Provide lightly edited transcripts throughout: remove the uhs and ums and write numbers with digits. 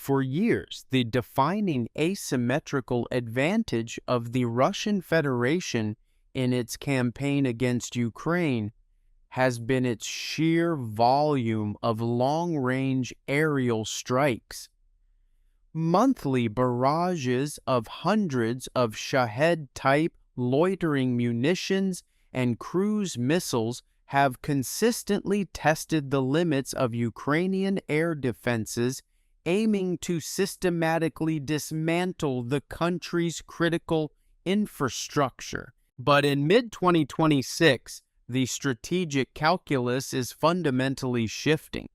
For years, the defining asymmetrical advantage of the Russian Federation in its campaign against Ukraine has been its sheer volume of long-range aerial strikes. Monthly barrages of hundreds of Shahed-type loitering munitions and cruise missiles have consistently tested the limits of Ukrainian air defenses, aiming to systematically dismantle the country's critical infrastructure. But in mid-2026, the strategic calculus is fundamentally shifting.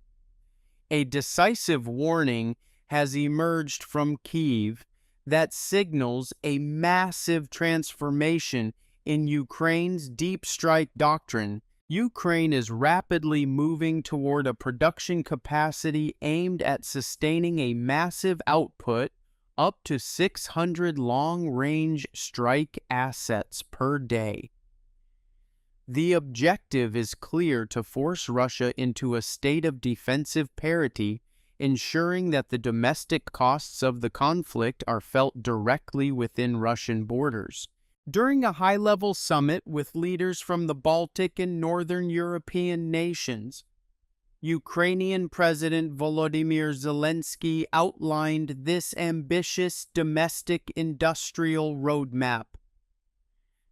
A decisive warning has emerged from Kyiv that signals a massive transformation in Ukraine's deep strike doctrine. Ukraine is rapidly moving toward a production capacity aimed at sustaining a massive output up to 600 long-range strike assets per day. The objective is clear: to force Russia into a state of defensive parity, ensuring that the domestic costs of the conflict are felt directly within Russian borders. During a high-level summit with leaders from the Baltic and Northern European nations, Ukrainian President Volodymyr Zelensky outlined this ambitious domestic industrial roadmap.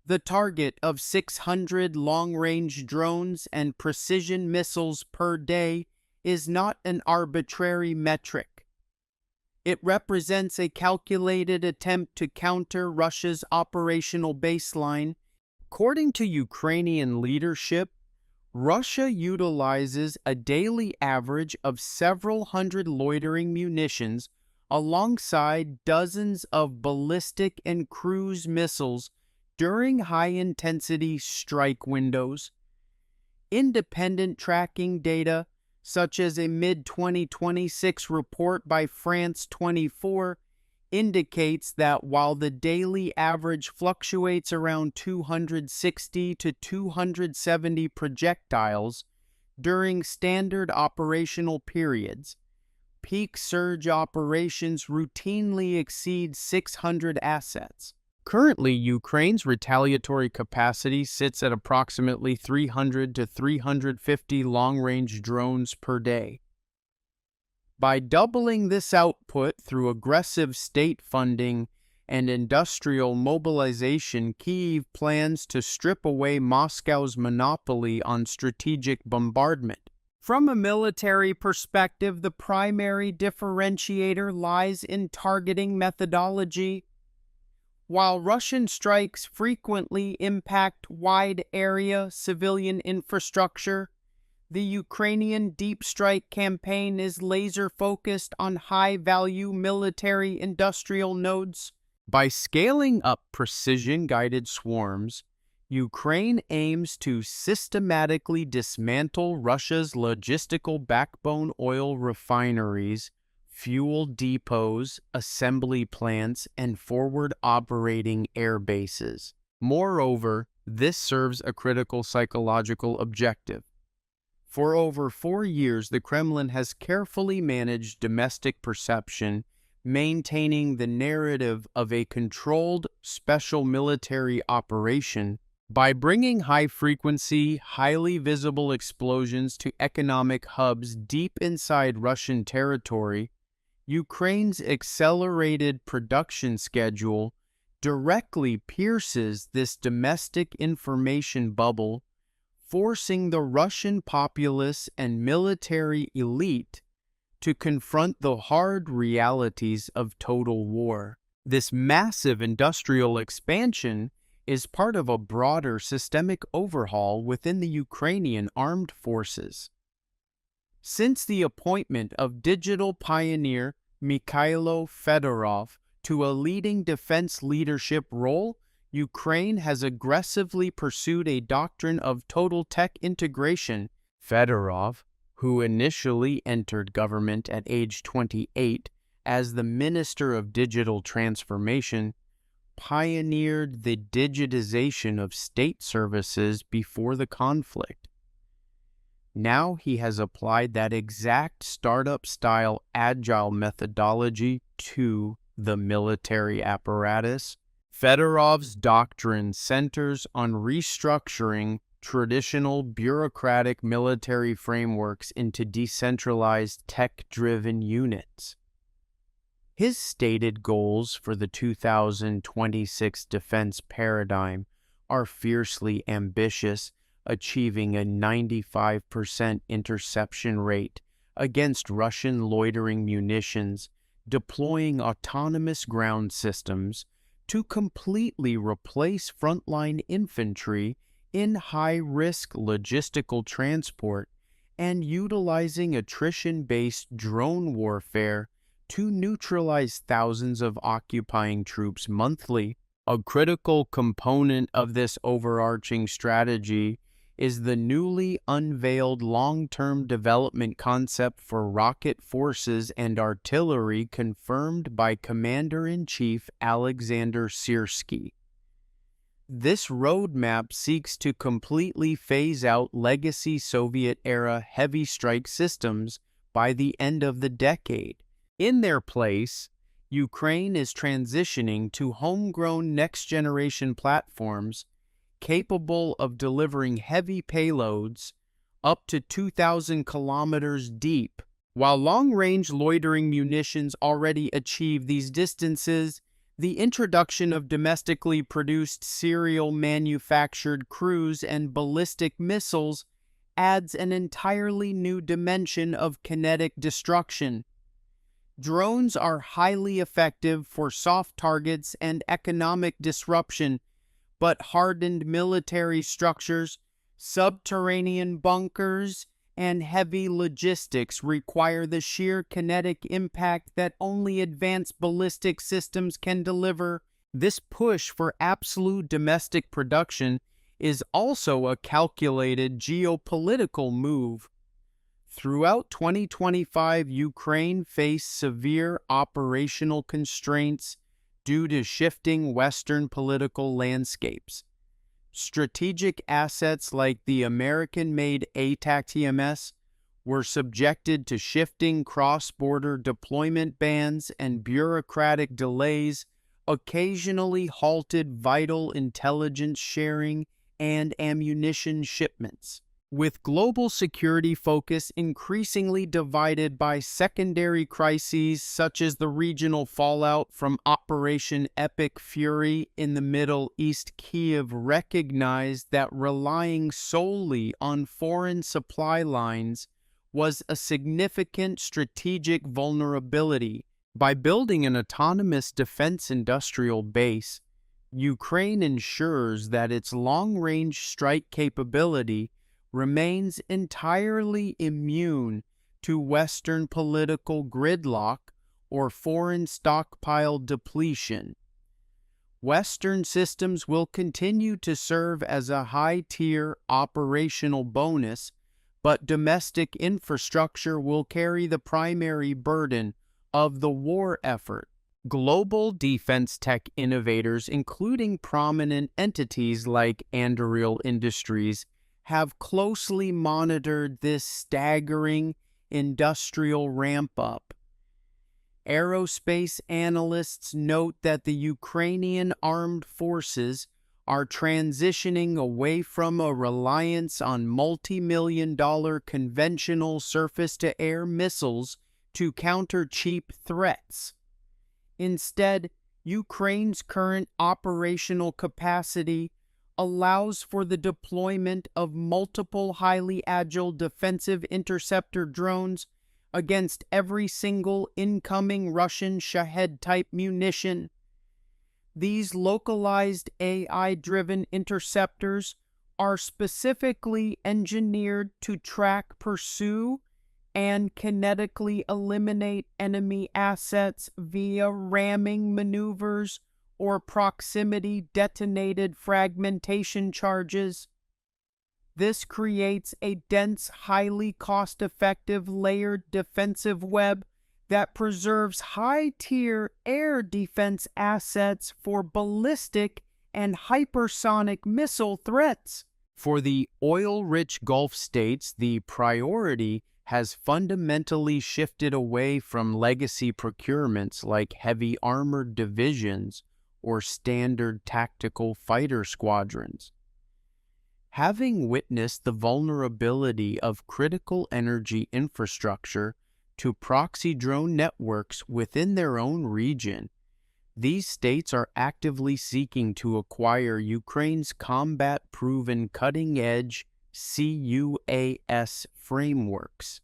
The target of 600 long-range drones and precision missiles per day is not an arbitrary metric. It represents a calculated attempt to counter Russia's operational baseline. According to Ukrainian leadership, Russia utilizes a daily average of several hundred loitering munitions alongside dozens of ballistic and cruise missiles during high-intensity strike windows. Independent tracking data, such as a mid-2026 report by France 24, indicates that while the daily average fluctuates around 260 to 270 projectiles during standard operational periods, peak surge operations routinely exceed 600 assets. Currently, Ukraine's retaliatory capacity sits at approximately 300 to 350 long-range drones per day. By doubling this output through aggressive state funding and industrial mobilization, Kyiv plans to strip away Moscow's monopoly on strategic bombardment. From a military perspective, the primary differentiator lies in targeting methodology. While Russian strikes frequently impact wide-area civilian infrastructure, the Ukrainian deep strike campaign is laser-focused on high-value military-industrial nodes. By scaling up precision-guided swarms, Ukraine aims to systematically dismantle Russia's logistical backbone: oil refineries, fuel depots, assembly plants, and forward operating air bases. Moreover, this serves a critical psychological objective. For over 4 years, the Kremlin has carefully managed domestic perception, maintaining the narrative of a controlled special military operation. By bringing high-frequency, highly visible explosions to economic hubs deep inside Russian territory, Ukraine's accelerated production schedule directly pierces this domestic information bubble, forcing the Russian populace and military elite to confront the hard realities of total war. This massive industrial expansion is part of a broader systemic overhaul within the Ukrainian armed forces. Since the appointment of digital pioneer Mikhailo Fedorov to a leading defense leadership role, Ukraine has aggressively pursued a doctrine of total tech integration. Fedorov, who initially entered government at age 28 as the Minister of Digital Transformation, pioneered the digitization of state services before the conflict. Now he has applied that exact startup-style agile methodology to the military apparatus. Fedorov's doctrine centers on restructuring traditional bureaucratic military frameworks into decentralized tech-driven units. His stated goals for the 2026 defense paradigm are fiercely ambitious, achieving a 95% interception rate against Russian loitering munitions, deploying autonomous ground systems to completely replace frontline infantry in high-risk logistical transport, and utilizing attrition-based drone warfare to neutralize thousands of occupying troops monthly. A critical component of this overarching strategy is the newly unveiled long-term development concept for rocket forces and artillery confirmed by Commander-in-Chief Alexander Syrskyi. This roadmap seeks to completely phase out legacy Soviet-era heavy strike systems by the end of the decade. In their place, Ukraine is transitioning to homegrown next-generation platforms capable of delivering heavy payloads up to 2,000 kilometers deep. While long-range loitering munitions already achieve these distances, the introduction of domestically produced serial manufactured cruise and ballistic missiles adds an entirely new dimension of kinetic destruction. Drones are highly effective for soft targets and economic disruption, but hardened military structures, subterranean bunkers, and heavy logistics require the sheer kinetic impact that only advanced ballistic systems can deliver. This push for absolute domestic production is also a calculated geopolitical move. Throughout 2025, Ukraine faced severe operational constraints due to shifting Western political landscapes. Strategic assets like the American-made ATACMS were subjected to shifting cross-border deployment bans, and bureaucratic delays occasionally halted vital intelligence sharing and ammunition shipments. With global security focus increasingly divided by secondary crises such as the regional fallout from Operation Epic Fury in the Middle East, Kyiv recognized that relying solely on foreign supply lines was a significant strategic vulnerability. By building an autonomous defense industrial base, Ukraine ensures that its long-range strike capability remains entirely immune to Western political gridlock or foreign stockpile depletion. Western systems will continue to serve as a high-tier operational bonus, but domestic infrastructure will carry the primary burden of the war effort. Global defense tech innovators, including prominent entities like Anduril Industries, have closely monitored this staggering industrial ramp-up. Aerospace analysts note that the Ukrainian armed forces are transitioning away from a reliance on multi-million-dollar conventional surface-to-air missiles to counter cheap threats. Instead, Ukraine's current operational capacity allows for the deployment of multiple highly agile defensive interceptor drones against every single incoming Russian Shahed-type munition. These localized AI-driven interceptors are specifically engineered to track, pursue, and kinetically eliminate enemy assets via ramming maneuvers or proximity-detonated fragmentation charges. This creates a dense, highly cost-effective layered defensive web that preserves high-tier air defense assets for ballistic and hypersonic missile threats. For the oil-rich Gulf states, the priority has fundamentally shifted away from legacy procurements like heavy armored divisions or standard tactical fighter squadrons. Having witnessed the vulnerability of critical energy infrastructure to proxy drone networks within their own region, these states are actively seeking to acquire Ukraine's combat-proven cutting-edge CUAS frameworks.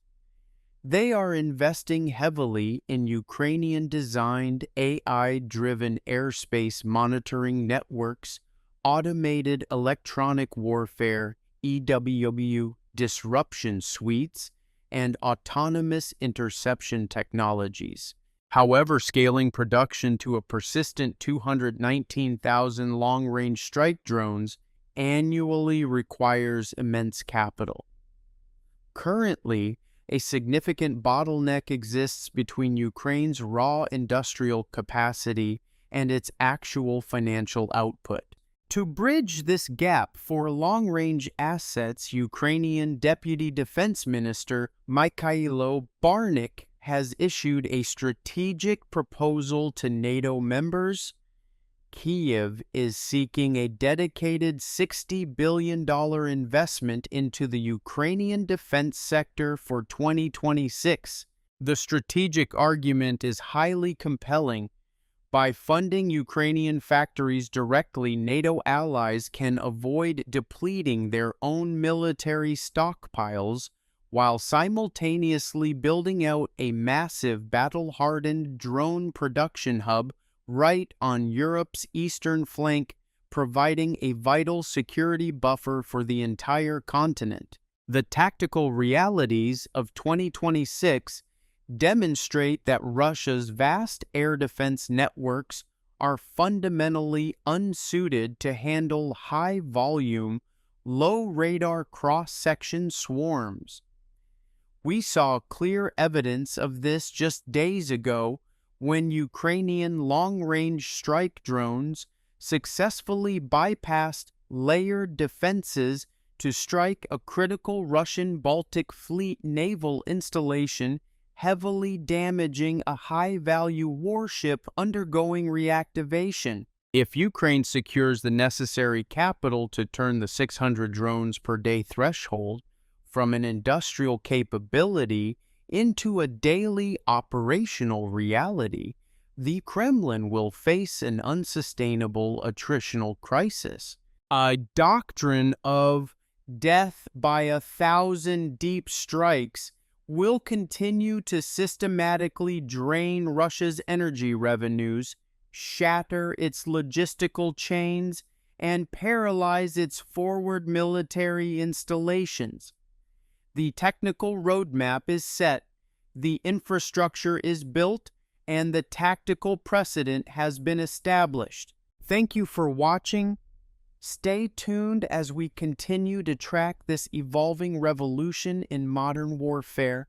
They are investing heavily in Ukrainian-designed AI-driven airspace monitoring networks, automated electronic warfare (EW) disruption suites, and autonomous interception technologies. However, scaling production to a persistent 219,000 long-range strike drones annually requires immense capital. Currently, a significant bottleneck exists between Ukraine's raw industrial capacity and its actual financial output. To bridge this gap for long-range assets, Ukrainian Deputy Defense Minister Mikhailo Barnik has issued a strategic proposal to NATO members. Kyiv is seeking a dedicated $60 billion investment into the Ukrainian defense sector for 2026. The strategic argument is highly compelling. By funding Ukrainian factories directly, NATO allies can avoid depleting their own military stockpiles while simultaneously building out a massive battle-hardened drone production hub right on Europe's eastern flank, providing a vital security buffer for the entire continent. The tactical realities of 2026 demonstrate that Russia's vast air defense networks are fundamentally unsuited to handle high-volume, low-radar cross-section swarms. We saw clear evidence of this just days ago when Ukrainian long-range strike drones successfully bypassed layered defenses to strike a critical Russian Baltic Fleet naval installation, heavily damaging a high-value warship undergoing reactivation. If Ukraine secures the necessary capital to turn the 600 drones per day threshold from an industrial capability into a daily operational reality, the Kremlin will face an unsustainable attritional crisis. A doctrine of death by 1,000 deep strikes will continue to systematically drain Russia's energy revenues, shatter its logistical chains, and paralyze its forward military installations. The technical roadmap is set, the infrastructure is built, and the tactical precedent has been established. Thank you for watching. Stay tuned as we continue to track this evolving revolution in modern warfare.